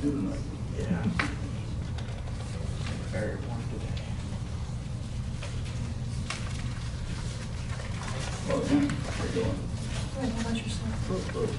too tonight. Yeah. Very warm today. Well, yeah, how you doing? Good, how about yourself? Good.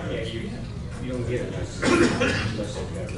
Yeah, you don't get it unless they've got it.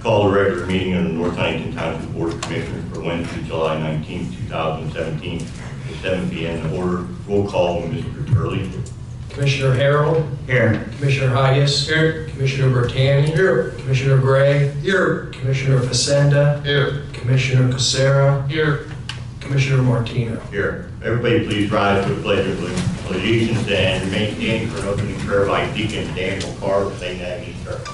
Call the regular meeting of the North Huntington Township Board of Commissioners for Wednesday, July 19, 2017, at 7 p.m. in order. Roll call, Mr. Turley. Commissioner Harold. Here. Commissioner Hayes. Here. Commissioner Bertani. Here. Commissioner Gray. Here. Commissioner Facenda. Here. Commissioner Casera. Here. Commissioner Martino. Here. Everybody please rise to the pledge of allegiance and remain standing for an opening prayer by Deacon Daniel Carr of St. Agnes Church.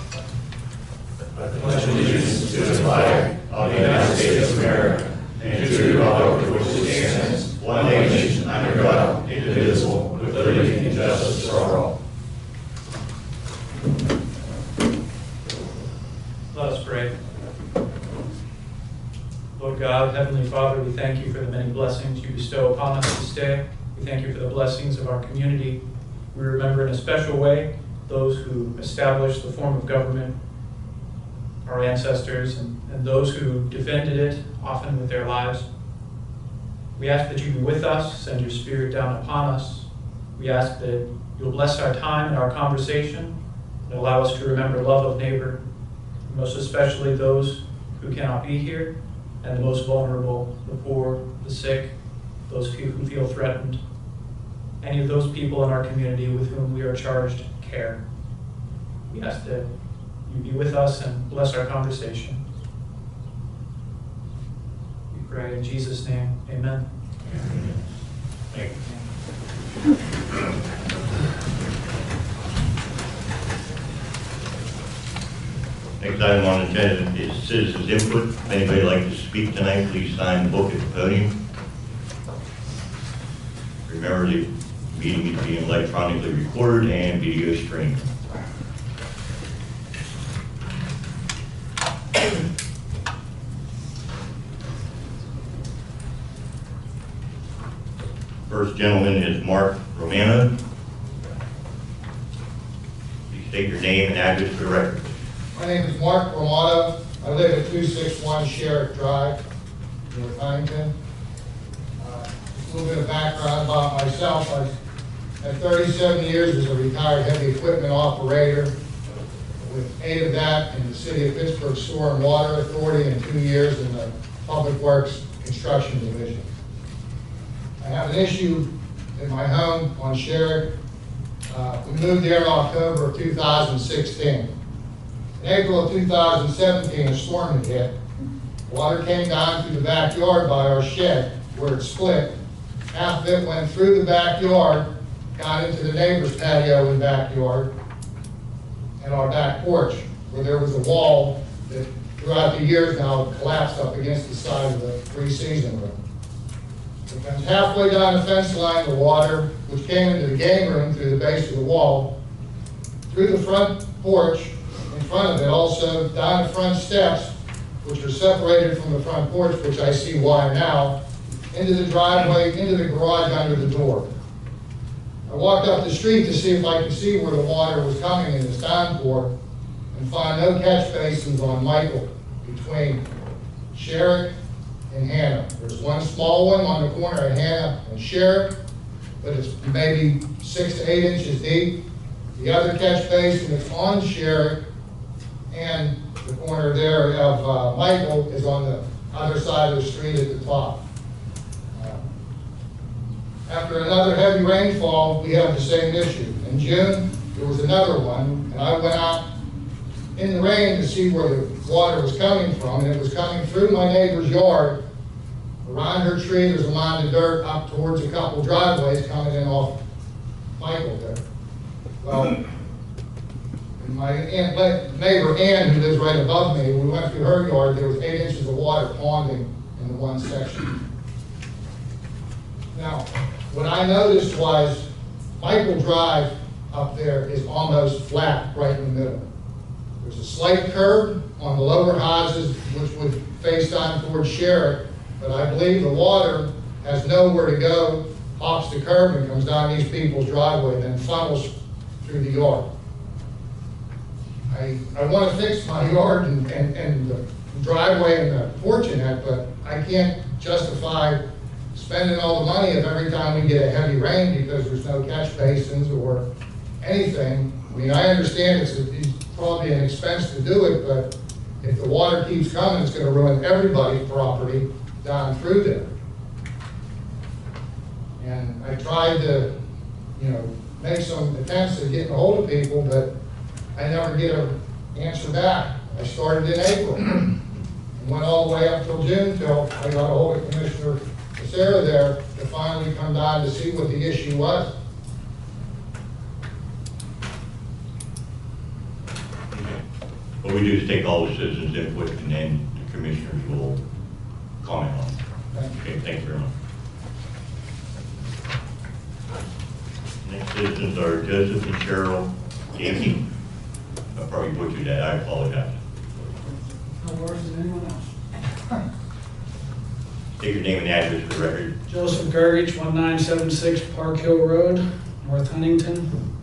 I pledge allegiance to the flag of the United States of America and to the republic for which it stands, one nation, under God, indivisible, with liberty and justice for all. Let us pray. Lord God, Heavenly Father, we thank you for the many blessings you bestow upon us this day. We thank you for the blessings of our community. We remember in a special way those who established the form of government, our ancestors, and those who defended it, often with their lives. We ask that you be with us, send your Spirit down upon us. We ask that you'll bless our time and our conversation and allow us to remember love of neighbor, most especially those who cannot be here, and the most vulnerable, the poor, the sick, those who feel threatened, any of those people in our community with whom we are charged care. We ask that you be with us and bless our conversation. We pray in Jesus' name, amen. Thank you. Next item on the agenda is citizens input. If anybody would like to speak tonight, please sign the book at the podium. Remember, the meeting is being electronically recorded and video streamed. First gentleman is Mark Romano. Please state your name and address for the record. My name is Mark Romano. I live at 261 Sheriff Drive, North Huntington. Just a little bit of background about myself. I've had 37 years as a retired heavy equipment operator, with 8 of that in the City of Pittsburgh Sewer and Water Authority and 2 years in the Public Works Construction Division. I have an issue in my home on Sherrick. We moved there in October of 2016. In April of 2017, a storm had hit. Water came down through the backyard by our shed where it split. Half of it went through the backyard, got into the neighbor's patio and backyard, and our back porch, where there was a wall that throughout the years now collapsed up against the side of the three-season room. It comes halfway down the fence line, the water, which came into the game room through the base of the wall, through the front porch, in front of it, also down the front steps, which are separated from the front porch, which I see why now, into the driveway, into the garage under the door. I walked up the street to see if I could see where the water was coming in this downpour, and find no catch basins on Michael between Sherrick and Hannah. There's one small one on the corner of Hannah and Sherrick, but it's maybe 6 to 8 inches deep. The other catch basin that's on Sherrick and the corner there of Michael is on the other side of the street at the top. After another heavy rainfall, we had the same issue. In June, there was another one, and I went out in the rain to see where the water was coming from, and it was coming through my neighbor's yard. Around her tree, there's a mound of dirt up towards a couple driveways coming in off Michael there. Well, my neighbor Ann, who lives right above me, we went through her yard, there was 8 inches of water ponding in the one section. Now, what I noticed was Michael Drive up there is almost flat right in the middle. There's a slight curve on the lower houses which would face down towards Sherrick, but I believe the water has nowhere to go, hops the curb and comes down these people's driveway and then funnels through the yard. I want to fix my yard and the driveway and the porch in that, but I can't justify spending all the money if every time we get a heavy rain because there's no catch basins or anything. I mean, I understand it's probably an expense to do it, but if the water keeps coming, it's going to ruin everybody's property down through there. And I tried to, make some attempts at getting a hold of people, but I never get an answer back. I started in April and went all the way up till June till I got a hold of Commissioner Sarah there to finally come down to see what the issue was. What we do is take all the citizens' input and then the commissioners will comment on it. Okay, thanks very much. Next citizens are Joseph and Cheryl Yankee. I probably butchered that, I apologize. No worse than anyone else. State your name and address for the record. Joseph Gergich, 1976 Park Hill Road, North Huntington.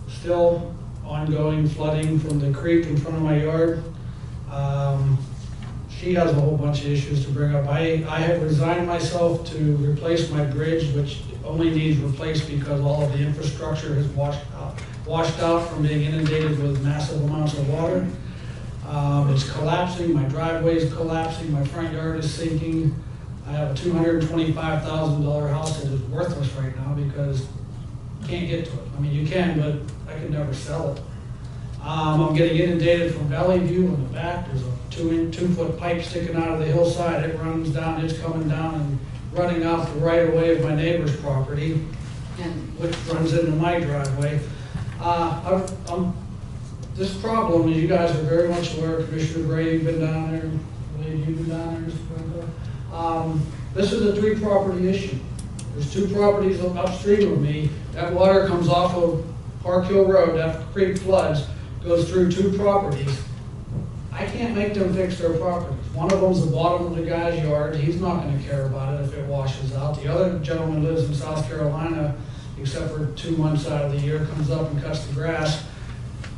Still ongoing flooding from the creek in front of my yard. She has a whole bunch of issues to bring up. I have resigned myself to replace my bridge, which only needs replaced because all of the infrastructure has washed out from being inundated with massive amounts of water. It's collapsing, my driveway is collapsing, my front yard is sinking. I have a $225,000 house that is worthless right now because you can't get to it. I mean, you can, but I could never sell it. I'm getting inundated from Valley View in the back. There's a 2-foot pipe sticking out of the hillside. It runs down, it's coming down and running off the right of way of my neighbor's property, and which runs into my driveway. This problem, as you guys are very much aware, Commissioner Gray, you've been down there, I believe you've been down there, Mr. Franco. This is a 3-property issue. There's 2 properties upstream of me. That water comes off of Park Hill Road, that creek floods, goes through 2 properties. I can't make them fix their properties. One of them's the bottom of the guy's yard. He's not gonna care about it if it washes out. The other gentleman lives in South Carolina, except for 2 months out of the year, comes up and cuts the grass.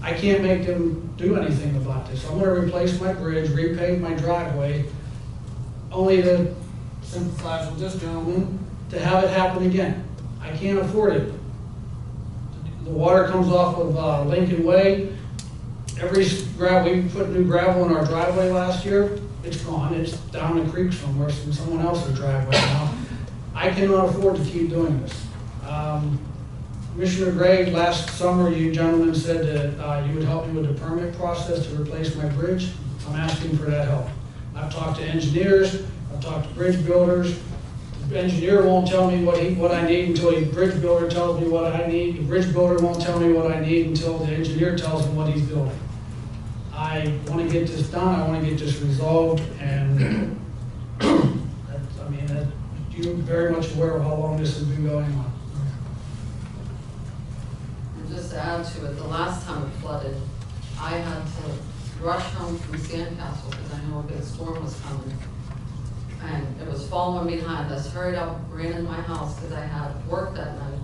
I can't make them do anything about this. I'm gonna replace my bridge, repave my driveway, only to sympathize with this gentleman to have it happen again. I can't afford it. The water comes off of Lincoln Way. We put new gravel in our driveway last year. It's gone. It's down the creek somewhere in someone else's driveway now. I cannot afford to keep doing this. Commissioner Gray, last summer you gentlemen said that you would help me with the permit process to replace my bridge. I'm asking for that help. I've talked to engineers, I've talked to bridge builders. The engineer won't tell me what I need until the bridge builder tells me what I need. The bridge builder won't tell me what I need until the engineer tells me what he's building. I want to get this done, I want to get this resolved, and you're very much aware of how long this has been going on. And just to add to it, the last time it flooded, I had to rush home from Sandcastle because I knew a big storm was coming. And it was following behind us, hurried up, ran in my house because I had work that night.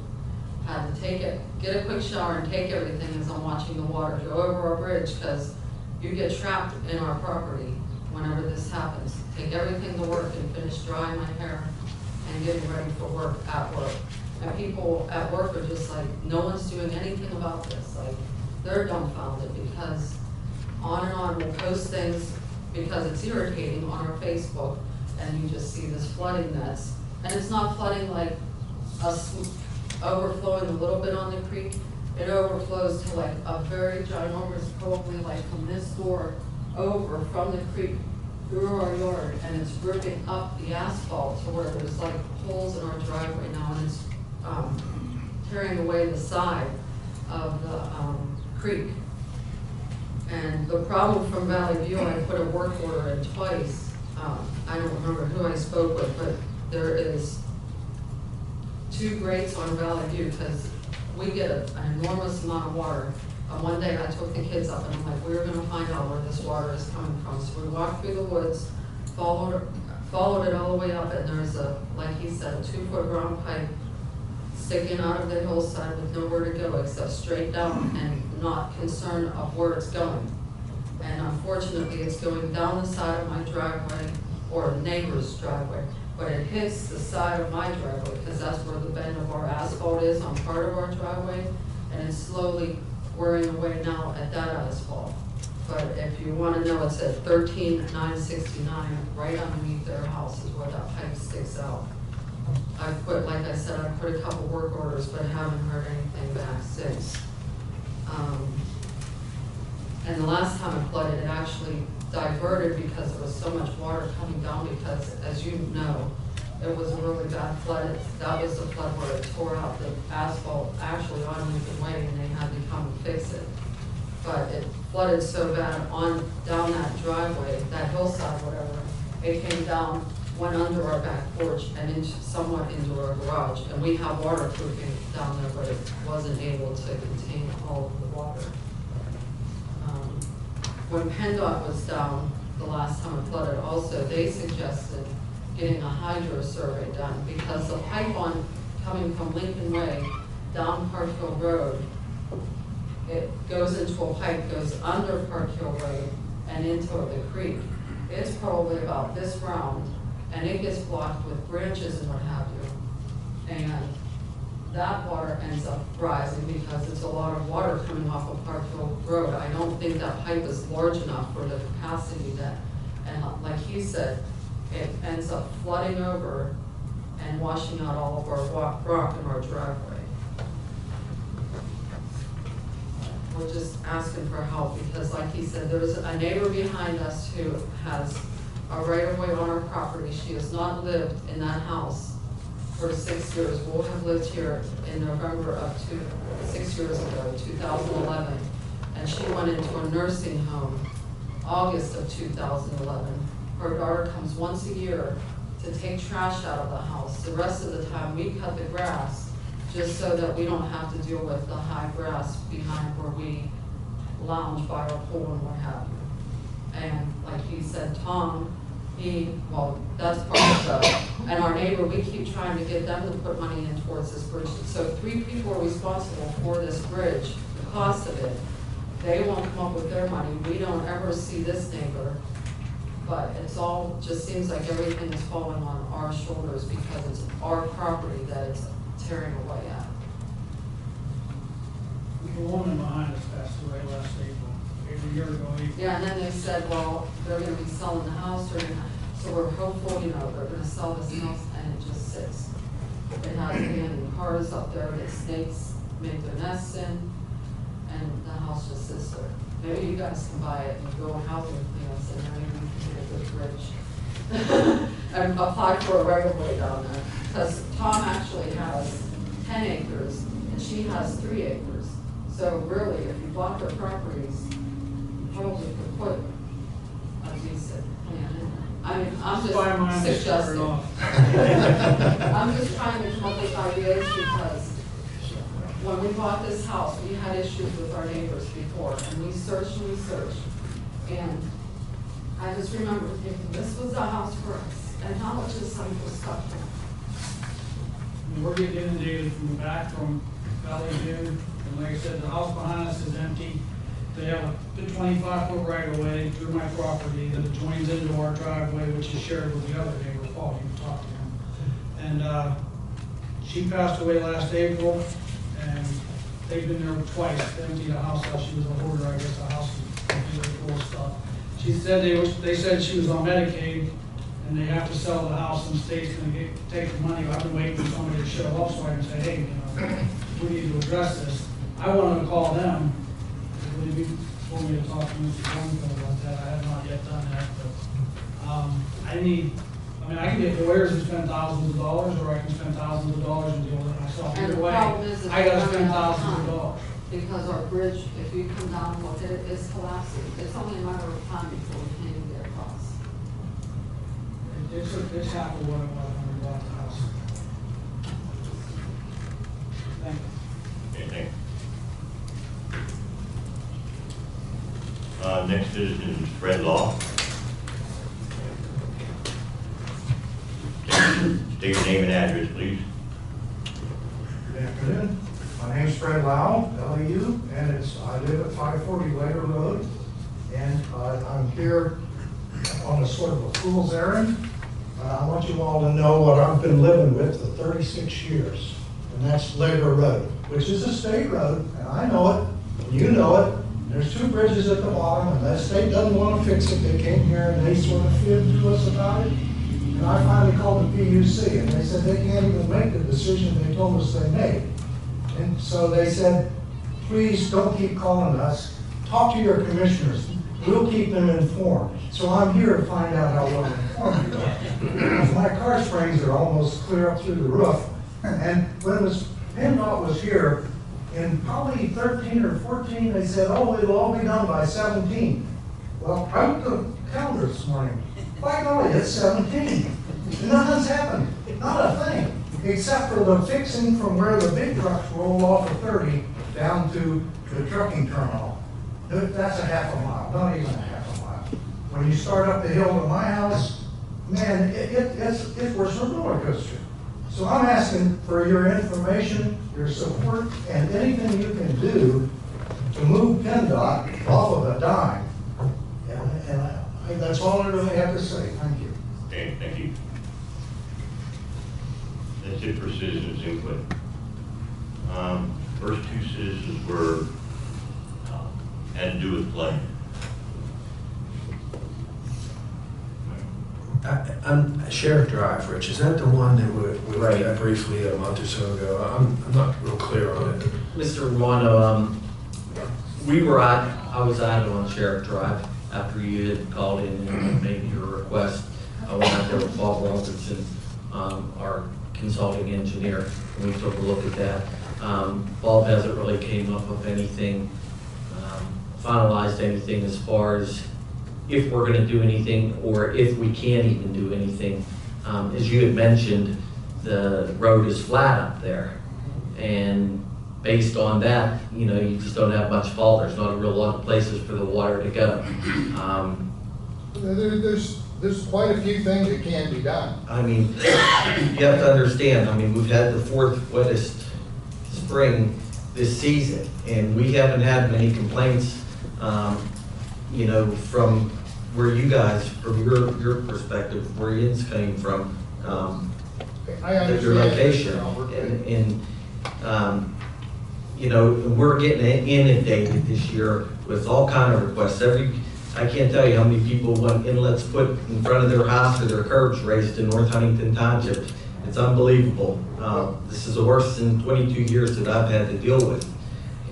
Had to get a quick shower and take everything as I'm watching the water go over our bridge because you get trapped in our property whenever this happens. Take everything to work and finish drying my hair and getting ready for work at work. And people at work are just like, no one's doing anything about this. Like, they're dumbfounded because on and on we'll post things because it's irritating on our Facebook, and you just see this flooding that's, and it's not flooding like us overflowing a little bit on the creek. It overflows to like a very ginormous, probably like from this door over from the creek through our yard, and it's ripping up the asphalt to where there's like holes in our driveway now, and it's tearing away the side of the creek. And the problem from Valley View, I put a work order in twice. I don't remember who I spoke with, but there is 2 grates on Valley View because we get an enormous amount of water. One day I took the kids up and I'm like, we're gonna find out where this water is coming from. So we walked through the woods, followed it all the way up, and there's like he said, a 2-foot ground pipe sticking out of the hillside with nowhere to go except straight down and not concerned of where it's going. And unfortunately, it's going down the side of my driveway or the neighbor's driveway, but it hits the side of my driveway because that's where the bend of our asphalt is on part of our driveway, and it's slowly wearing away now at that asphalt. But if you want to know, it's at 13969, right underneath their house is where that pipe sticks out. Like I said, I put a couple work orders, but haven't heard anything back since. And the last time it flooded, it actually diverted because there was so much water coming down because, as you know, it was a really bad flood. That was the flood where it tore out the asphalt actually on Lincoln Way, and they had to come and fix it. But it flooded so bad down that driveway, that hillside, whatever, it came down, went under our back porch and somewhat into our garage. And we have waterproofing down there, but it wasn't able to contain all of the water. When PennDOT was down, the last time it flooded also, they suggested getting a hydro survey done because the pipe on, coming from Lincoln Way down Park Hill Road, it goes into a pipe, goes under Park Hill Road and into the creek. It's probably about this round, and it gets blocked with branches and what have you. And that water ends up rising because it's a lot of water coming off of Park Hill Road. I don't think that pipe is large enough for the capacity that, and like he said, it ends up flooding over and washing out all of our rock in our driveway. We're just asking for help because like he said, there's a neighbor behind us who has a right-of-way on our property. She has not lived in that house for 6 years. We'll have lived here in November of 6 years ago, 2011. And she went into a nursing home August of 2011. Her daughter comes once a year to take trash out of the house. The rest of the time, we cut the grass just so that we don't have to deal with the high grass behind where we lounge by our pool and what have you. And like he said, Tom, well, that's part of the, and our neighbor, we keep trying to get them to put money in towards this bridge. So 3 people are responsible for this bridge, the cost of it. They won't come up with their money. We don't ever see this neighbor. But it's all, just seems like everything is falling on our shoulders because it's our property that it's tearing away at. The woman behind us passed away last April, a year ago. Yeah, and then they said, well, they're gonna be selling the house, so we're hopeful, you know, they're gonna sell this house, and it just sits. It has abandoned cars up there that snakes make their nests in, and the house just sits there. Maybe you guys can buy it and go housing plans, and maybe we can get a good bridge. And apply for a right-of-way down there, because Tom actually has 10 acres, and she has 3 acres. So really, if you bought their properties, you probably could put a decent plan in there. I mean, I'm just suggesting. I'm just trying to come up with ideas because when we bought this house, we had issues with our neighbors before, and we searched, and I just remember thinking, this was a house for us, and how much is some of the stuff? I mean, we're getting inundated from the back from Valley View, and like I said, the house behind us is empty. They have a 25-foot right-of-way through my property that joins into our driveway, which is shared with the other neighbor, Paul. You can talk to him. And she passed away last April, and they've been there twice. They emptied a house out. She was a hoarder, I guess, a house completely full of stuff. She said they said she was on Medicaid, and they have to sell the house, and the state's going to take the money. I've been waiting for somebody to show up so I can say, hey, you know, we need to address this. I wanted to call them. They told me to talk to Mr. Bloomfield about that. I have not yet done that, but I can get lawyers and spend thousands of dollars, or I can spend thousands of dollars and deal with it myself. And Either the way, problem is that I got to they're spend running out of thousands of time. dollars. Because our bridge, if you come down and look at it, is collapsing. It's only a matter of time before we can even get across. It's half of what it was when we bought the house. Thank you. Okay, thanks. Next citizen is Fred Law. State your name and address, please. Good afternoon. My name's Fred Lau, L-A-U, and I live at 540 Later Road. And I'm here on a sort of a fool's errand. I want you all to know what I've been living with for 36 years. And that's Later Road, which is a state road, and I know it, and you know it. There's 2 bridges at the bottom, and the state doesn't want to fix it. They came here and they sort of fibbed to us about it. And I finally called the PUC, and they said they can't even make the decision they told us they made. And so they said, please don't keep calling us. Talk to your commissioners. We'll keep them informed. So I'm here to find out how well informed you are. My car springs are almost clear up through the roof. And when PennDOT was here, in probably 13 or 14, they said, oh, it'll all be done by 17. Well, I looked at the calendar this morning. By golly, it's 17. Nothing's happened. Not a thing. Except for the fixing from where the big trucks roll off of 30 down to the trucking terminal. That's a half a mile, not even a half a mile. when you start up the hill to my house, man, it's worse than a roller coaster. So I'm asking for your information, your support, and anything you can do to move PennDOT off of a dime. And that's all I really have to say. Thank you. Okay, thank you. That's it for citizens input. First two citizens were, had to do with flooding. I'm Sheriff Drive, Rich. Is that the one that we looked at briefly a month or so ago? I'm not real clear on it. Mr. Romano, I was out on Sheriff Drive after you had called in and made your request. I went out there with Bob Robertson, our consulting engineer, and we took a look at that. Bob hasn't really came up with anything, finalized anything as far as if we're gonna do anything or if we can even do anything. As you had mentioned, the road is flat up there. And based on that, you know, you just don't have much fall. There's not a real lot of places for the water to go. There's quite a few things that can be done. I mean, you have to understand, I mean, we've had the fourth wettest spring this season, and we haven't had many complaints, you know, from where you guys, from your perspective, where Ian's came from, I understand your location. And you know, we're getting inundated this year with all kind of requests. I can't tell you how many people want inlets put in front of their house or their curbs raised in North Huntington Township. It's unbelievable. This is the worst in 22 years that I've had to deal with.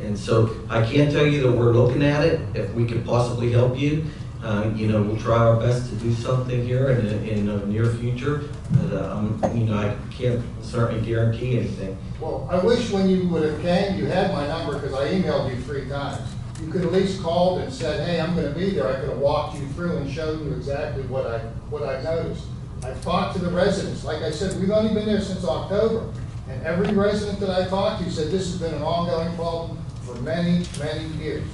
And so I can't tell you that we're looking at it. If we could possibly help you, you know, we'll try our best to do something here in the near future. But, you know, I can't certainly guarantee anything. Well, I wish when you would have came, you had my number, because I emailed you 3 times. You could at least called and said, hey, I'm gonna be there. I could have walked you through and showed you exactly what I noticed. I've talked to the residents. Like I said, we've only been there since October. And every resident that I talked to said this has been an ongoing problem for many, many years.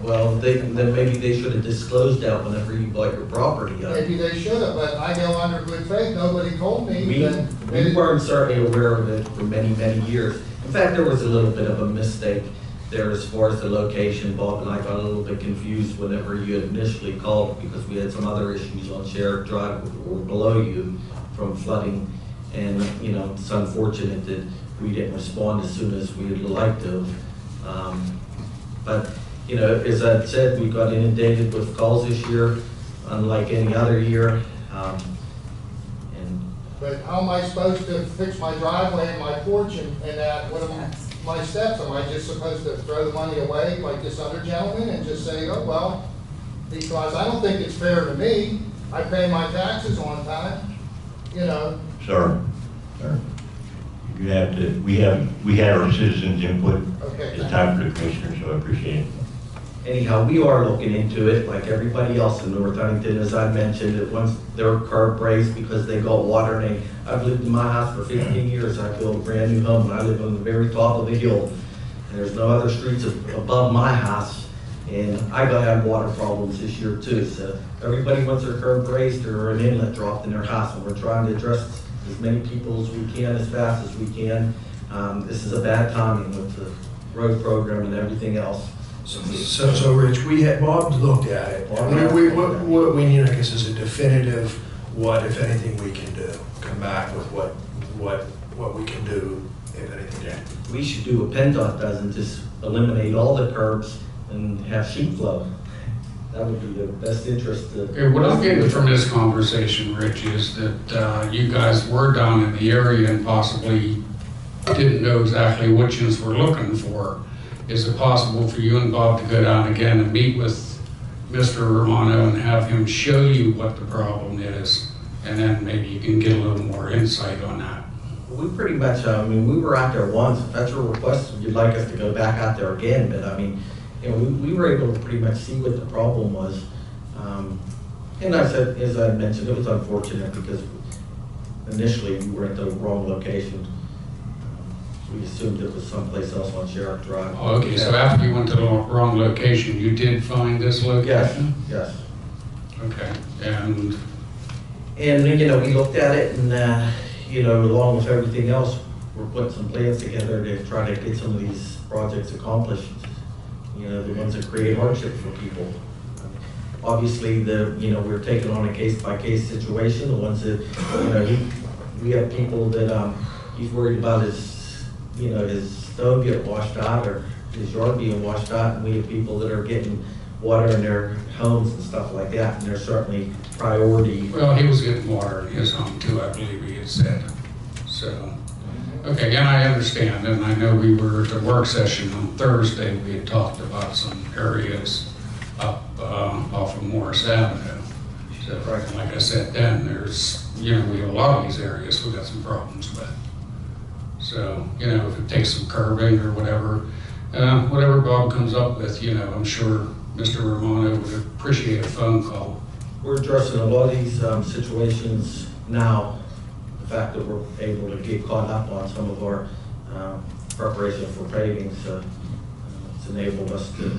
Well, then maybe they should have disclosed that whenever you bought your property up. Maybe they should have, but I go under good faith. Nobody told me. We weren't certainly aware of it for many, many years. In fact, there was a little bit of a mistake there as far as the location. Bob and I got a little bit confused whenever you had initially called because we had some other issues on Sheriff Drive or below you from flooding. And, you know, it's unfortunate that we didn't respond as soon as we would like to have. But, you know, as I said, we got inundated with calls this year, unlike any other year. But how am I supposed to fix my driveway and my porch and that? What am my steps? Am I just supposed to throw the money away like this other gentleman and just say, oh, well, because I don't think it's fair to me. I pay my taxes on time, you know. Sir, you have to, we had our citizens input. Okay. It's time for the commissioner, so I appreciate it. Anyhow, we are looking into it like everybody else in North Huntington, as I mentioned, that once their curb raised because they got water. And I've lived in my house for 15 years. I built a brand new home and I live on the very top of the hill. And there's no other streets above my house. And I got to have water problems this year too. So everybody wants their curb raised or an inlet dropped in their house. And we're trying to address as many people as we can, as fast as we can. This is a bad timing with the road program and everything else. So Rich, Bob looked at it. What we need, I guess, is a definitive, what, if anything, we can do. Come back with what we can do, if anything. Yeah. We should do what PennDOT does and just eliminate all the curbs and have sheet flow. That would be the best interest. Okay, what I'm getting from this conversation, Rich, is that you guys were down in the area and possibly didn't know exactly which ones we're looking for. Is it possible for you and Bob to go down again and meet with Mr. Romano and have him show you what the problem is? And then maybe you can get a little more insight on that. We pretty much, I mean, we were out there once. If that's your request, you'd like us to go back out there again. But I mean, you know, we were able to pretty much see what the problem was. And I said, as I mentioned, it was unfortunate because initially we were at the wrong location. We assumed it was someplace else on Sheriff Drive. Oh, okay, so after you went to the wrong location, you did find this location? Yes. Okay, and And, you know, we looked at it and, you know, along with everything else, we're putting some plans together to try to get some of these projects accomplished. You know, the ones that create hardship for people. Obviously, we're taking on a case-by-case situation, the ones that, you know, we have people that, he's worried about his stove getting washed out or his yard being washed out, and we have people that are getting water in their homes and stuff like that, and they're certainly priority. well, he was getting water in his home too, I believe he had said. So, okay, and I understand, and I know we were at the work session on Thursday, we had talked about some areas up off of Morris Avenue. So, like I said then, there's, you know, we have a lot of these areas we got some problems with. So, you know, if it takes some curbing or whatever, whatever Bob comes up with, you know, I'm sure Mr. Romano would appreciate a phone call. We're addressing a lot of these situations now. The fact that we're able to get caught up on some of our preparation for paving, so it's enabled us to,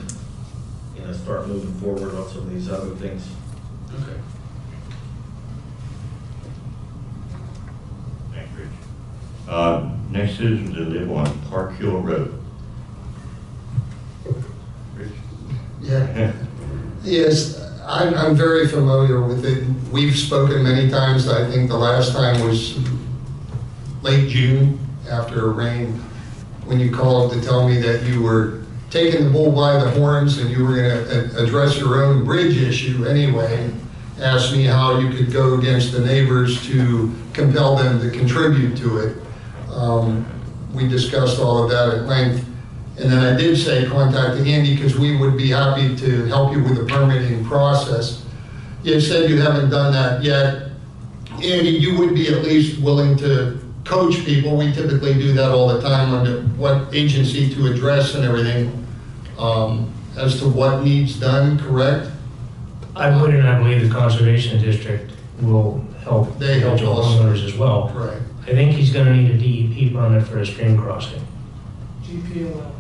you know, start moving forward on some of these other things. Okay. Thanks, Rich. Next citizens that live on Park Hill Road. Rich? Yeah. Yes, I'm very familiar with it. We've spoken many times. I think the last time was late June after a rain, when you called to tell me that you were taking the bull by the horns and you were going to address your own bridge issue anyway. Asked me how you could go against the neighbors to compel them to contribute to it. We discussed all of that at length. And then I did say contact Andy because we would be happy to help you with the permitting process. You said you haven't done that yet. Andy, you would be at least willing to coach people. We typically do that all the time under what agency to address and everything, as to what needs done, correct? I would, and I believe the Conservation District will help They help individual us. homeowners as well. Right. I think he's gonna need a DEP permit for a stream crossing. GP11.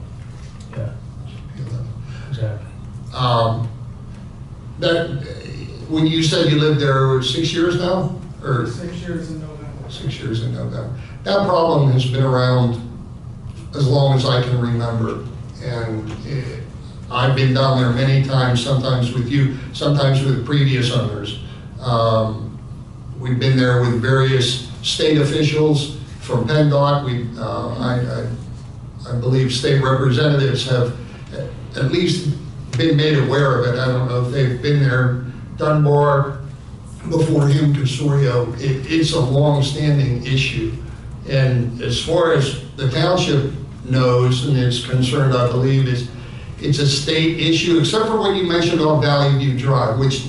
Yeah, exactly. That, when you said you lived there 6 years now, or 6 years in November. 6 years in November. That problem has been around as long as I can remember. And I've been down there many times, sometimes with you, sometimes with previous owners. We've been there with various state officials from PennDOT. I believe state representatives have at least been made aware of it. I don't know if they've been there. Dunbar, before him, Casorio, it's a long-standing issue. And as far as the township knows and is concerned, I believe it's a state issue, except for what you mentioned on Valley View Drive, which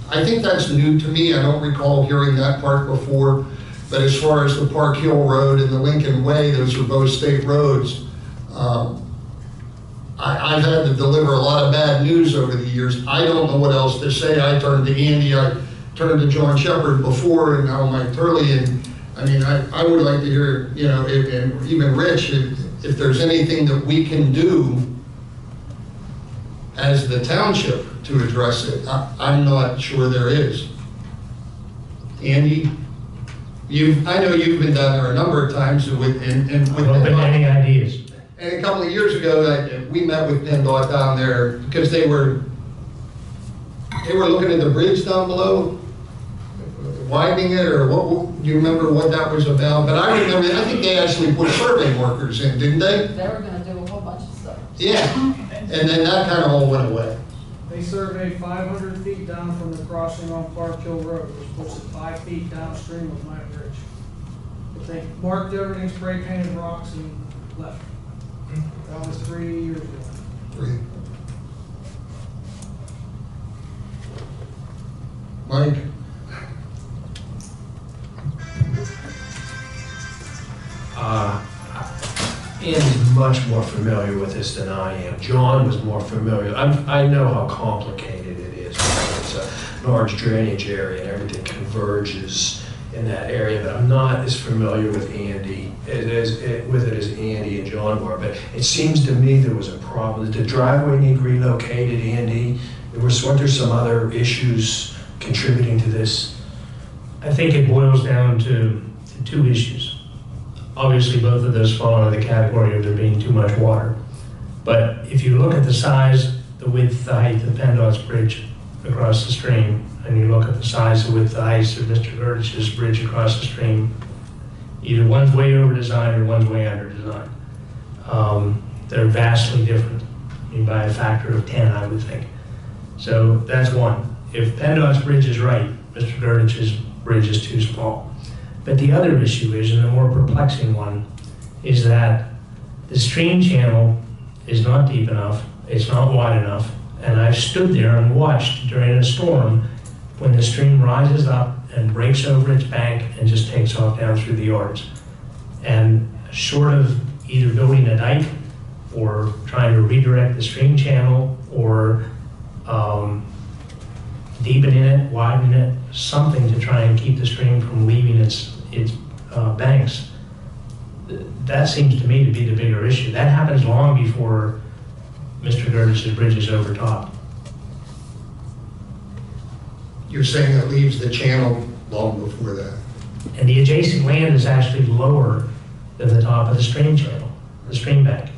I think that's new to me. I don't recall hearing that part before. But as far as the Park Hill Road and the Lincoln Way, those are both state roads. I've had to deliver a lot of bad news over the years. I don't know what else to say. I turned to Andy, I turned to John Shepard before, and now Mike Turley. And I mean, I would like to hear, you know, and even Rich, if there's anything that we can do as the township to address it. I'm not sure there is. Andy? I know you've been down there a number of times with Any ideas? And a couple of years ago, we met with PennDOT down there because they were looking at the bridge down below, widening it, or what? Do you remember what that was about? But I remember, I think they actually put survey workers in, didn't they? They were gonna do a whole bunch of stuff. Yeah, and then that kind of all went away. They surveyed 500 feet down from the crossing on Park Hill Road, which puts it 5 feet downstream of my bridge. But they marked everything, spray painted rocks, and left. That was 3 years ago. 3. Mike? Andy's much more familiar with this than I am. John was more familiar. I know how complicated it is. It's a large drainage area and everything converges in that area, but I'm not as familiar with Andy as Andy and John were. But it seems to me there was a problem. Did the driveway need relocated, Andy? Weren't there some other issues contributing to this. I think it boils down to two issues. Obviously, both of those fall under the category of there being too much water. But if you look at the size, the width, the height of PennDOT's bridge across the stream, and you look at the size, the width, the height of Mr. Gertich's bridge across the stream, either one's way over designed or one's way under designed. They're vastly different, I mean, by a factor of 10, I would think. So that's one. If PennDOT's bridge is right, Mr. Gertich's bridge is too small. But the other issue is, and the more perplexing one, is that the stream channel is not deep enough, it's not wide enough, and I've stood there and watched during a storm when the stream rises up and breaks over its bank and just takes off down through the yards. And short of either building a dike or trying to redirect the stream channel or deepening it, widening it, something to try and keep the stream from leaving its banks, that seems to me to be the bigger issue. That happens long before Mr. Gertich's bridge is overtopped. You're saying it leaves the channel long before that? And the adjacent land is actually lower than the top of the stream channel, the stream bank.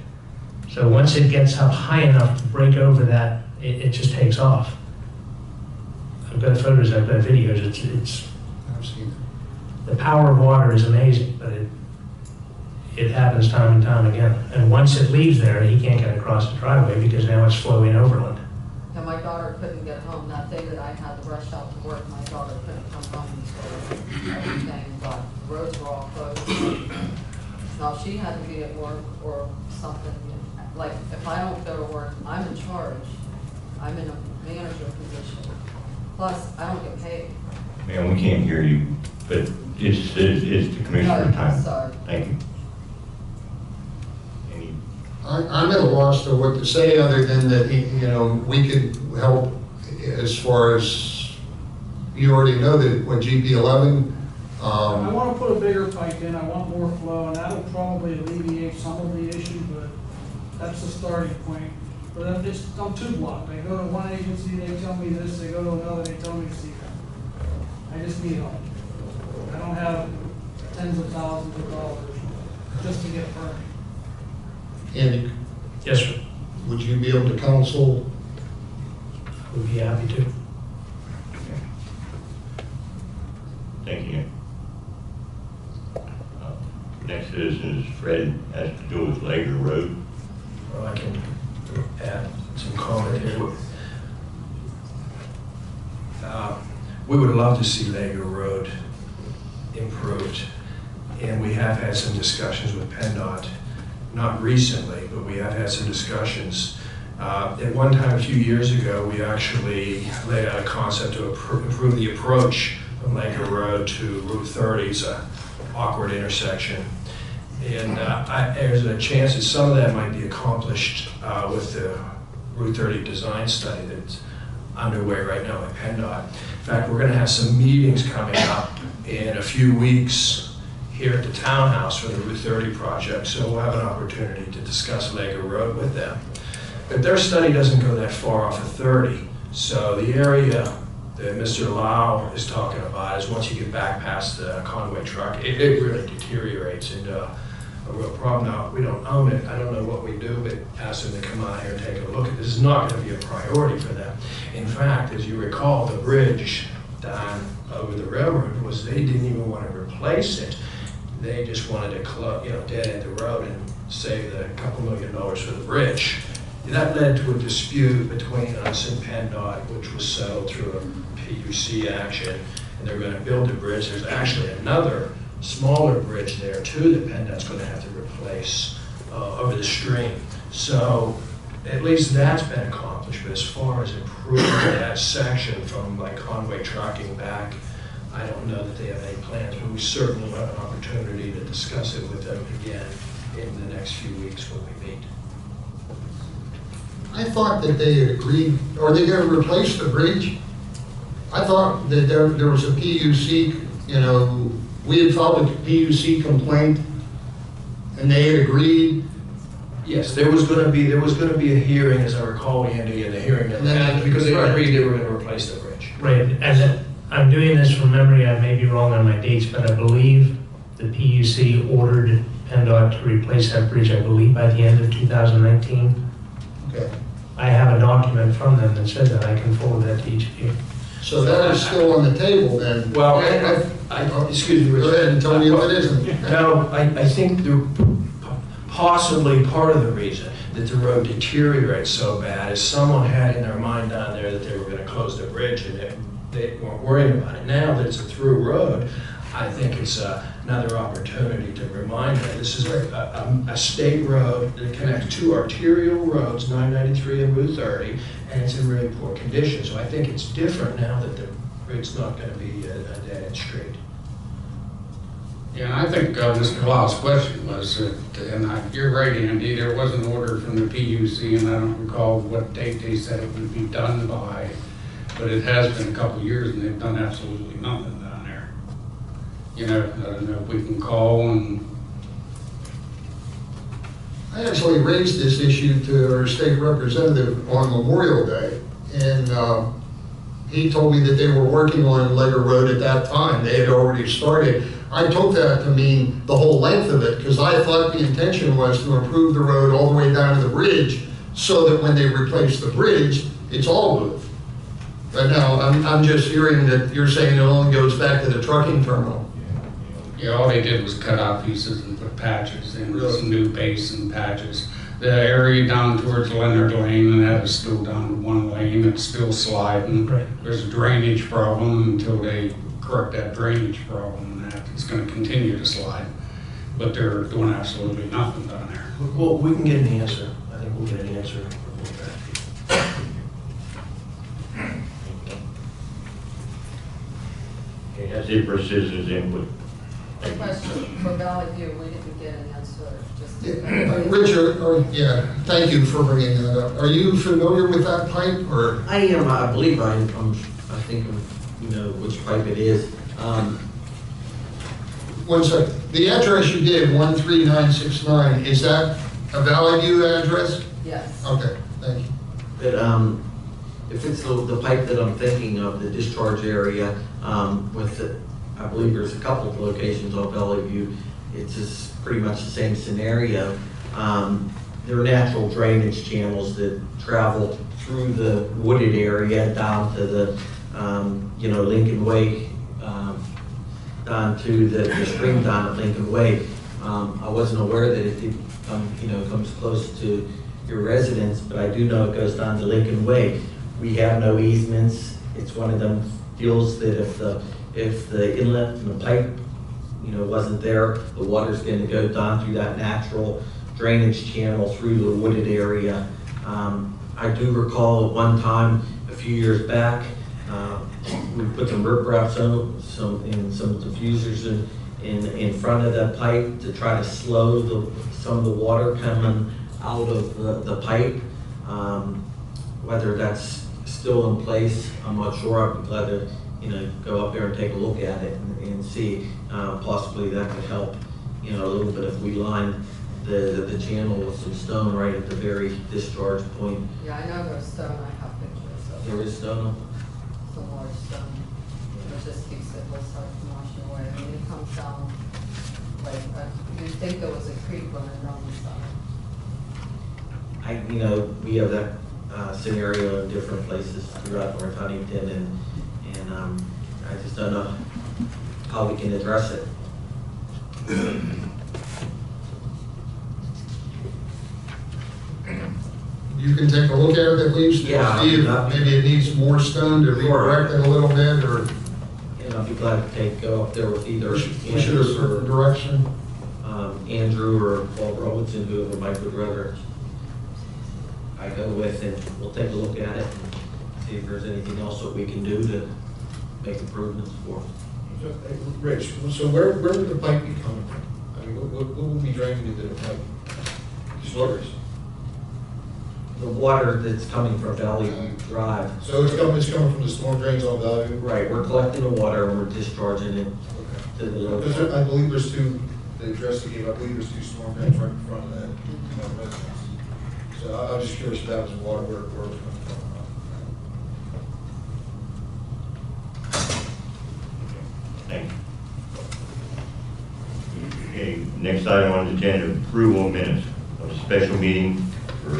So once it gets up high enough to break over that, it just takes off. I've got photos, I've got videos, it's I've seen it. the power of water is amazing, but it happens time and time again. And once it leaves there, he can't get across the driveway because now it's flowing overland. And my daughter couldn't get home that day that I had to rush out to work. My daughter couldn't come home, so everything, but the roads were all closed. Now, she had to be at work or something. Like, if I don't go to work, I'm in charge. I'm in a manager position. Plus, I don't get paid. Ma'am, we can't hear you, but it's the commissioner's time. Sorry. Thank you. I'm at a loss to what to say other than that, we could help as far as, you already know that what GP11. I want to put a bigger pipe in, I want more flow, and that'll probably alleviate some of the issue, but that's the starting point. But I'm too blocked. I go to one agency, they tell me this, they go to another, they tell me to see that. I just need help. I don't have tens of thousands of dollars just to get permit. Andy? Yes, sir. Would you be able to counsel? I would be happy to. Thank you. Next citizen is Fred, has to do with Lager Road. Well, I can add some comment here. We would love to see Lager Road improved, and we have had some discussions with PennDOT. Not recently, but we have had some discussions. At one time, a few years ago, we actually laid out a concept to improve the approach from Laker Road to Route 30. It's an awkward intersection. And there's a chance that some of that might be accomplished with the Route 30 design study that's underway right now by PennDOT. In fact, we're going to have some meetings coming up in a few weeks here at the townhouse for the Route 30 project, so we'll have an opportunity to discuss Lager Road with them. But their study doesn't go that far off of 30, so the area that Mr. Lau is talking about is once you get back past the Conway truck, it really deteriorates into a real problem. Now, we don't own it, I don't know what we do, but ask them to come out here and take a look at this. This is not going to be a priority for them. In fact, as you recall, the bridge down over the railroad was, they didn't even want to replace it. They just wanted to dead end the road and save a couple $2 million for the bridge. That led to a dispute between us and PennDOT, which was settled through a PUC action, and they're going to build a bridge. There's actually another smaller bridge there too that PennDOT's going to have to replace over the stream. So at least that's been accomplished, but as far as improving that section from like Conway trucking back, I don't know that they have any plans, but we certainly will have an opportunity to discuss it with them again in the next few weeks when we meet. I thought that they had agreed, are they going to replace the bridge? I thought that there was a PUC, we had filed a PUC complaint, and they had agreed Yes, there was gonna be a hearing, as I recall, Andy, and the hearing never happened because they agreed they were gonna replace the bridge. Right, and I'm doing this from memory, I may be wrong on my dates, but I believe the PUC ordered PennDOT to replace that bridge, I believe, by the end of 2019. Okay. I have a document from them that says that, I can forward that to each of you. So that is still on the table then? Well, excuse me, Rich. Go ahead and tell me if it isn't. No, I think possibly part of the reason that the road deteriorates so bad is someone had in their mind down there that they were gonna close the bridge and they weren't worried about it. Now that it's a through road, I think it's another opportunity to remind them, this is a state road that connects two arterial roads, 993 and Route 30, and it's in really poor condition. So I think it's different now that it's not gonna be a dead-end street. Yeah, and I think Mr. Lau's question was, you're right, Andy, there was an order from the PUC, and I don't recall what date they said it would be done by, but it has been a couple of years and they've done absolutely nothing down there. You know, I don't know if we can call and... I actually raised this issue to our state representative on Memorial Day, and he told me that they were working on Legger Road at that time. They had already started. I took that to mean the whole length of it, because I thought the intention was to improve the road all the way down to the bridge, so that when they replace the bridge, it's all good. But now, I'm just hearing that you're saying it only goes back to the trucking terminal. Yeah, all they did was cut out pieces and put patches in, some new base and patches. The area down towards Leonard Lane, and that is still down to one lane, it's still sliding. Right. There's a drainage problem until they correct that drainage problem, and that it's gonna continue to slide. But they're doing absolutely nothing down there. Well, we can get an answer. I think we'll get an answer. Okay, that's it for citizens input. The question for Valley View, we didn't get an answer, just. Richard, yeah, thank you for bringing that up. Are you familiar with that pipe, or? I am, I believe I think you know which pipe it is. One second. The address you gave, 13969, is that a Valley View address? Yes. Okay, thank you. But if it's the pipe that I'm thinking of, the discharge area, with the, I believe there's a couple of locations on Valley View, it's just pretty much the same scenario. There are natural drainage channels that travel through the wooded area down to the, Lincoln Way, down to the stream down at Lincoln Way. I wasn't aware that it comes close to your residence, but I do know it goes down to Lincoln Way. We have no easements. It's one of them deals that if the inlet and the pipe, wasn't there, the water's going to go down through that natural drainage channel through the wooded area. I do recall at one time, a few years back, we put some riprap, some diffusers in front of that pipe to try to slow some of the water coming out of the pipe. Whether that's still in place, I'm not sure. I'd be glad to go up there and take a look at it and see. Possibly that could help a little bit if we line the channel with some stone right at the very discharge point. Yeah, I know there's stone, I have pictures of. There is stone. Some large stone, it just keeps it, will start from washing away. I mean, it comes down, you'd think there was a creek when it runs down. We have that scenario in different places throughout North Huntington, and I just don't know how we can address it. You can take a look at it at least, Yeah, see if maybe it needs more stone to redirect it a little bit, or I'd be glad to go up there with either we should have certain direction. Andrew or Paul Robinson, whoever Mike would rather I go with, and we'll take a look at it and see if there's anything else that we can do to make improvements for. Rich, so where would the pipe be coming from? I mean, what will be draining into the pipe? Slurs. The water that's coming from Valley Drive. So it's coming from the storm drains on Valley? Right, we're collecting the water and we're discharging it to the Because I believe there's two they addressed it, I believe there's 2 storm drains right in front of that residence. So I was just curious if that was water where it was coming from. Thank you. Okay, next item on the agenda, approval of minutes of a special meeting for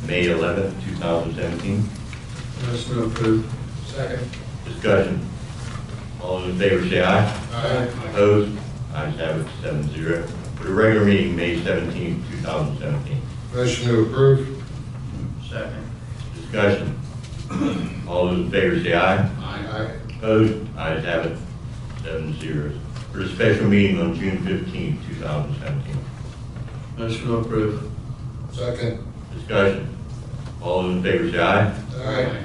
May 11th, 2017. Motion to approve. Second. Discussion. All those in favor say aye. Aye. Opposed? Ayes have it, 7-0. For the regular meeting, May 17th, 2017. Motion to approve. Second. Discussion. All those in favor say aye. Aye. Opposed? Ayes have it, 7-0. For the special meeting on June 15th, 2017. Motion to approve. Second. Discussion. All those in favor say aye. Aye.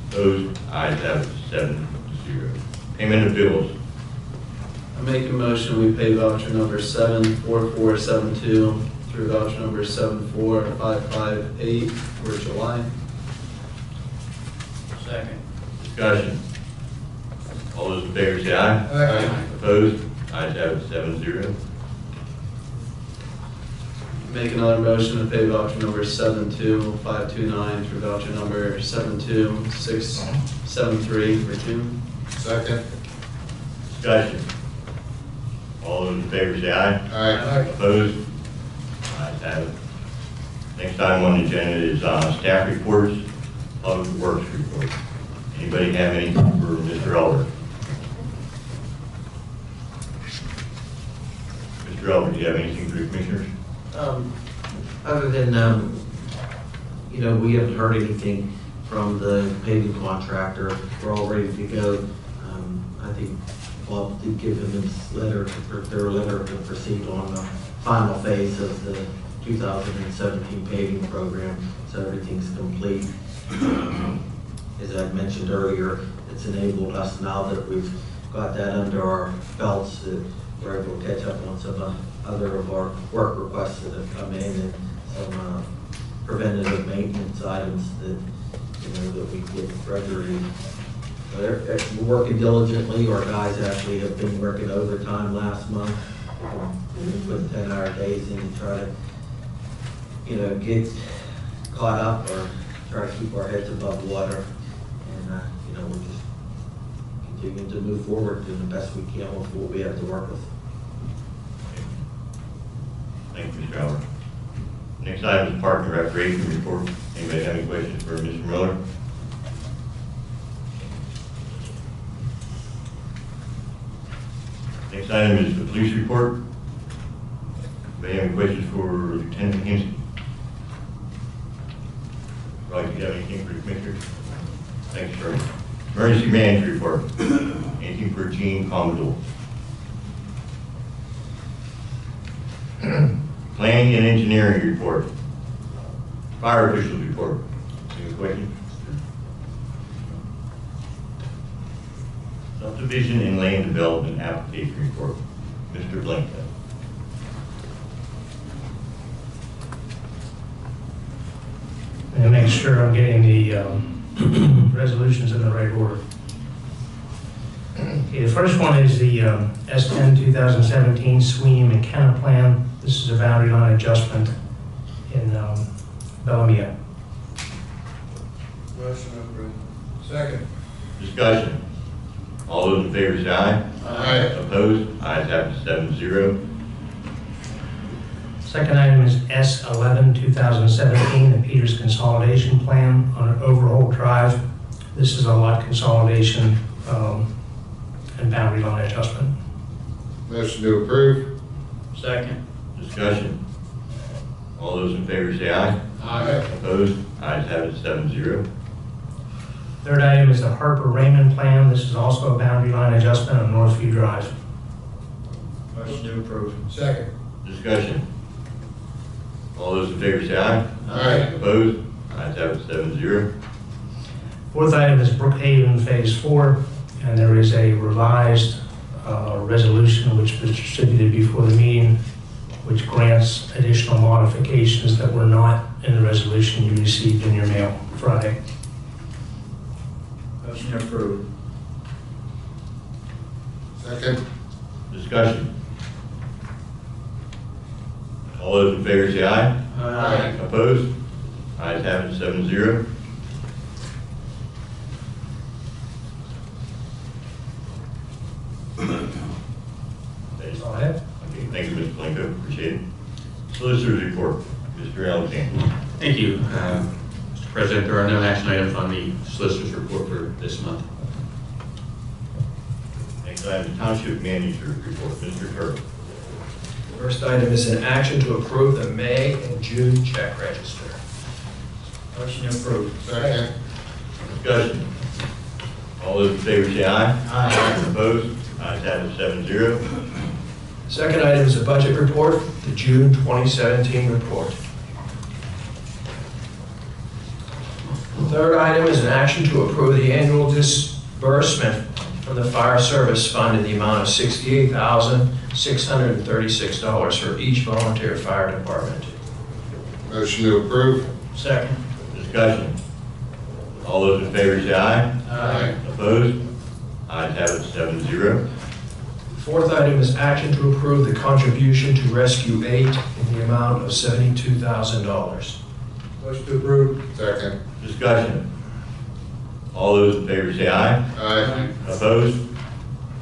Opposed? Ayes have it, 7-0. Payment of bills. I make a motion, we pay voucher number 74472 through voucher number 74558 for July. Second. Discussion. All those in favor say aye. Aye. Opposed? Ayes have it, 7-0. Make another motion to pay voucher number 72529 through voucher number 72673 for June. Second. Discussion. All those in favor say aye. Aye. Opposed? Ayes have it. Next item on the agenda is staff reports, public works report. Anybody have anything for Mr. Elder? Mr. Elder, do you have anything for the commissioners? Other than, we haven't heard anything from the paving contractor. We're all ready to go. I think Bob did give him his letter, their letter to proceed on the final phase of the 2017 paving program, so everything's complete. As I mentioned earlier, it's enabled us, now that we've got that under our belts, that we're able to catch up on some other of our work requests that have come in, and some preventative maintenance items that, that we get regularly. We're working diligently. Our guys actually have been working overtime last month. We put 10-hour days in to try to, get caught up or try to keep our heads above water. And, we're just continuing to move forward, doing the best we can with what we have to work with. Thank you, Mr. Elder. Next item is Park and Recreation report. Anybody have any questions for Mr. Miller? Next item is the police report. Anybody have any questions for Lieutenant Hinsky? Right, do you have anything for the commissioners? Thanks, sir. Emergency management report. Anything for Gene Commodore? Planning and engineering report. Fire officials report. Any questions? Subdivision and land development application report. Mr. Blankenship. And make sure I'm getting the resolutions in the right order. Okay, the first one is the S10 2017 Sweeney McKenna plan. This is a boundary line adjustment in Bellamia. Motion approved. Second. Discussion. All those in favor say aye. Aye. Opposed? Ayes have it, 7-0. Second item is S11 2017, the Peters Consolidation Plan on Overholt Drive. This is a lot consolidation and boundary line adjustment. Motion to approve. Second. Discussion. All those in favor say aye. Aye. Opposed? Ayes have it, 7-0. Third item is the Harper Raymond Plan. This is also a boundary line adjustment on Northview Drive. Motion to approve. Second. Discussion. All those in favor say aye. Aye. Opposed? Ayes have it, 7-0. Fourth item is Brookhaven Phase 4, and there is a revised resolution which was distributed before the meeting, which grants additional modifications that were not in the resolution you received in your mail Friday. Motion approved. Second. Discussion. All those in favor say aye. Aye. Opposed? Ayes have it, 7-0. That's all I have. Okay, thank you, Mr. Blanco, appreciate it. Solicitor's report, Mr. Alexander. Thank you. Mr. President, there are no action items on the solicitor's report for this month. Next item, Township Manager's report, Mr. Turtle. First item is an action to approve the May and June check register. Motion approved. Second. Discussion. All those in favor say aye. Aye. Opposed? Ayes have it, 7-0. Second item is a budget report, the June 2017 report. Third item is an action to approve the annual disbursement from the Fire Service Fund in the amount of $68,636 for each volunteer fire department. Motion to approve. Second. Discussion. All those in favor say aye. Aye. Opposed? Ayes have it, 7-0. Fourth item is action to approve the contribution to Rescue 8 in the amount of $72,000. Motion to approve. Second. Discussion. All those in favor say aye. Aye. Opposed?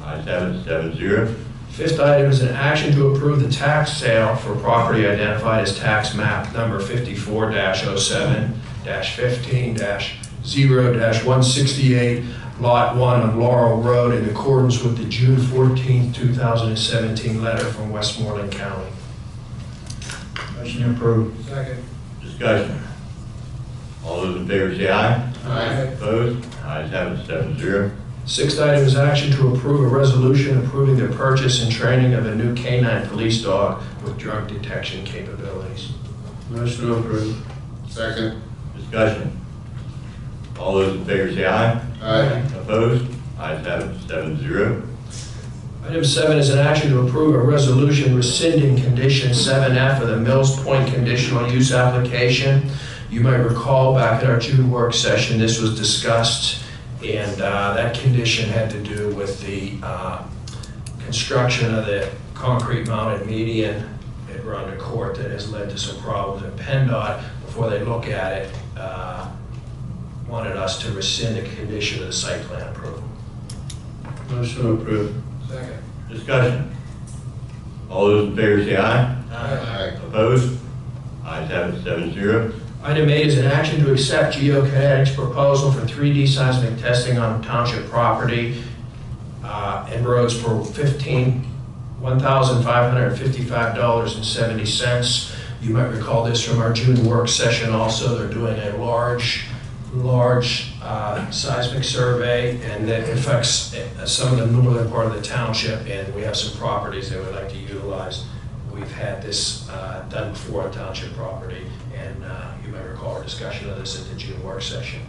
Ayes have it, 7-0. Fifth item is an action to approve the tax sale for property identified as tax map number 54-07-15-0-168, Lot 1 of Laurel Road, in accordance with the June 14, 2017 letter from Westmoreland County. Motion approved. Second. Discussion. All those in favor say aye. Aye. Opposed? Ayes have it, 7-0. Sixth item is action to approve a resolution approving the purchase and training of a new canine police dog with drug detection capabilities. Motion to approve. Second. Discussion. All those in favor say aye. Aye. Opposed? Ayes have it, 7-0. Item 7 is an action to approve a resolution rescinding condition 7F of the Mills Point conditional use application. You might recall back at our June work session, this was discussed, and that condition had to do with the construction of the concrete mounted median at Ronda Court that has led to some problems. And PennDOT, before they look at it, wanted us to rescind the condition of the site plan approval. Motion to approve. Second. Discussion. All those in favor say aye. Aye. Opposed? Ayes have it, 7-0. Item 8 is an action to accept GeoKinetics' proposal for 3D seismic testing on township property and roads for $1,555.70. You might recall this from our June work session also. They're doing a large seismic survey, and that affects some of the northern part of the township, and we have some properties they would like to utilize. We've had this done before on township property, and you may recall our discussion of this at the June work session.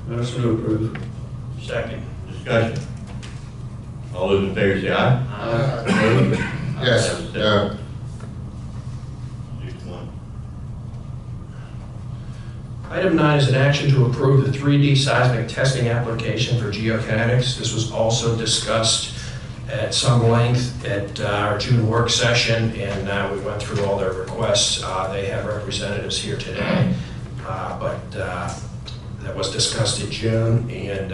Motion to approve. Second. Discussion. All those in favor say aye. Aye. Opposed? Yes. Ayes have it, No. 6-1. Item 9 is an action to approve the 3D seismic testing application for GeoKinetics. This was also discussed at some length at our June work session, and we went through all their requests. They have representatives here today, but that was discussed in June, and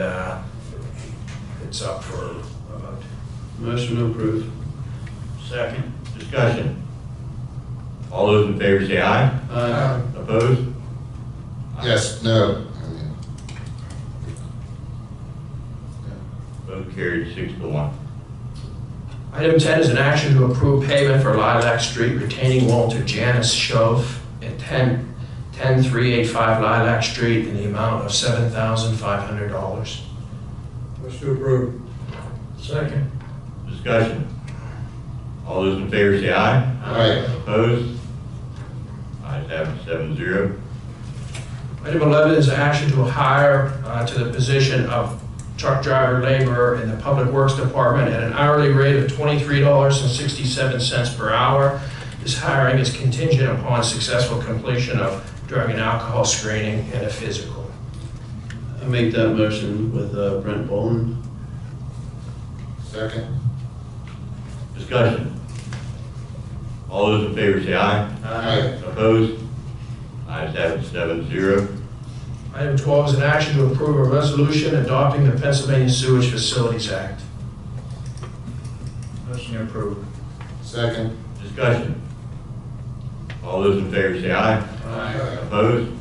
it's up for a vote. Motion to approve. Second. Discussion. All those in favor say aye. Aye. Opposed? Yes. No. Vote carried, 6-1. Item 10 is an action to approve payment for Lilac Street retaining wall to Janice Shove at 10385 Lilac Street in the amount of $7,500. Motion to approve. Second. Discussion. All those in favor say aye. Aye. Opposed? Ayes have it, 7-0. Item 11 is action to hire to the position of truck driver laborer in the Public Works Department at an hourly rate of $23.67 per hour. This hiring is contingent upon successful completion of drug and alcohol screening and a physical. I make that motion with Brent Bolton. Second. Discussion. All those in favor say aye. Aye. Opposed? Ayes have it, 7-0. Item 12 is an action to approve a resolution adopting the Pennsylvania Sewage Facilities Act. Motion to approve. Second. Discussion. All those in favor say aye. Aye. Opposed?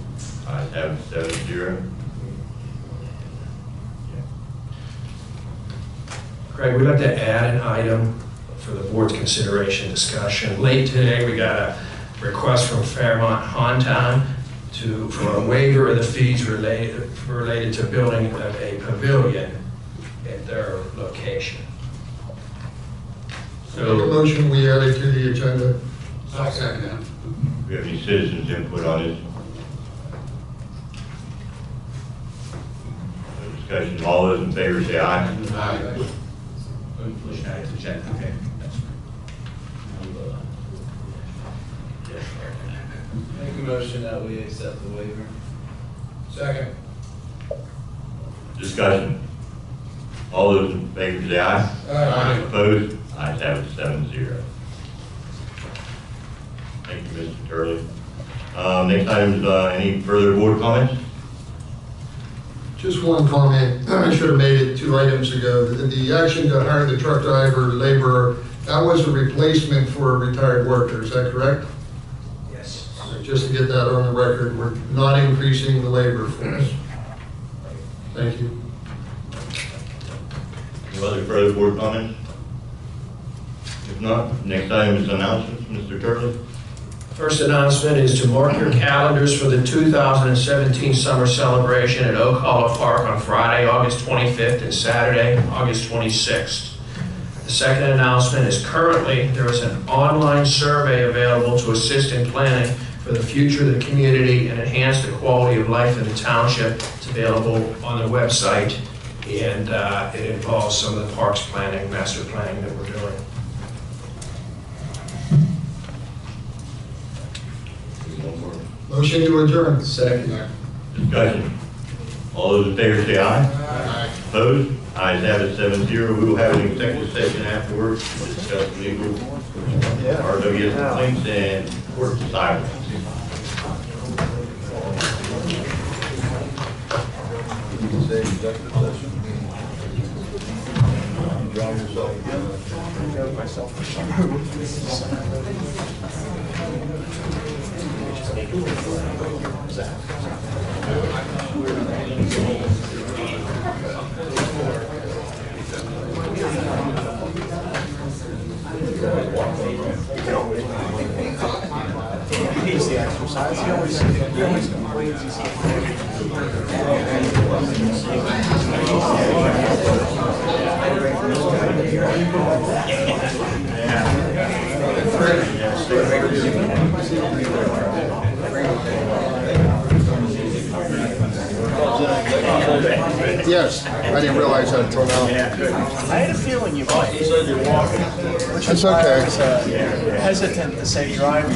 Ayes have it, 7-0. Craig, we'd like to add an item for the board's consideration discussion. Late today, we got a request from Fairmont Hontown for a waiver of the fees related to building a pavilion at their location. Make a motion, we add it to the agenda. I'll second that. Do we have any citizens input on this? No discussion. All those in favor say aye. Aye. Push that to check, okay. That's Make a motion that we accept the waiver. Second. Discussion. All those in favor say aye. Aye. Opposed? Ayes have it, 7-0. Thank you, Mr. Turley. Next item is any further board comments? Just one comment, I should have made it 2 items ago. The action to hire the truck driver, laborer, that was a replacement for a retired worker, is that correct? Yes. Just to get that on the record, we're not increasing the labor force. Thank you. Any other further board comments? If not, next item is announcements. Mr. Turley? First announcement is to mark your calendars for the 2017 summer celebration at Oak Hollow Park on Friday, August 25th and Saturday, August 26th. The second announcement is currently there is an online survey available to assist in planning for the future of the community and enhance the quality of life in the township. It's available on the website, and it involves some of the parks planning, master planning that we're doing. Motion to adjourn. Second. Discussion. All those in favor say aye. Aye. Opposed? Ayes have it, 7-0. We will have an executive session afterwards to discuss legal RWS complaints and court silence. He's the exercise. He always complains he's Yes, I didn't realize that until now. I had a feeling you might. You said you're walking. That's okay. Hesitant to say drive.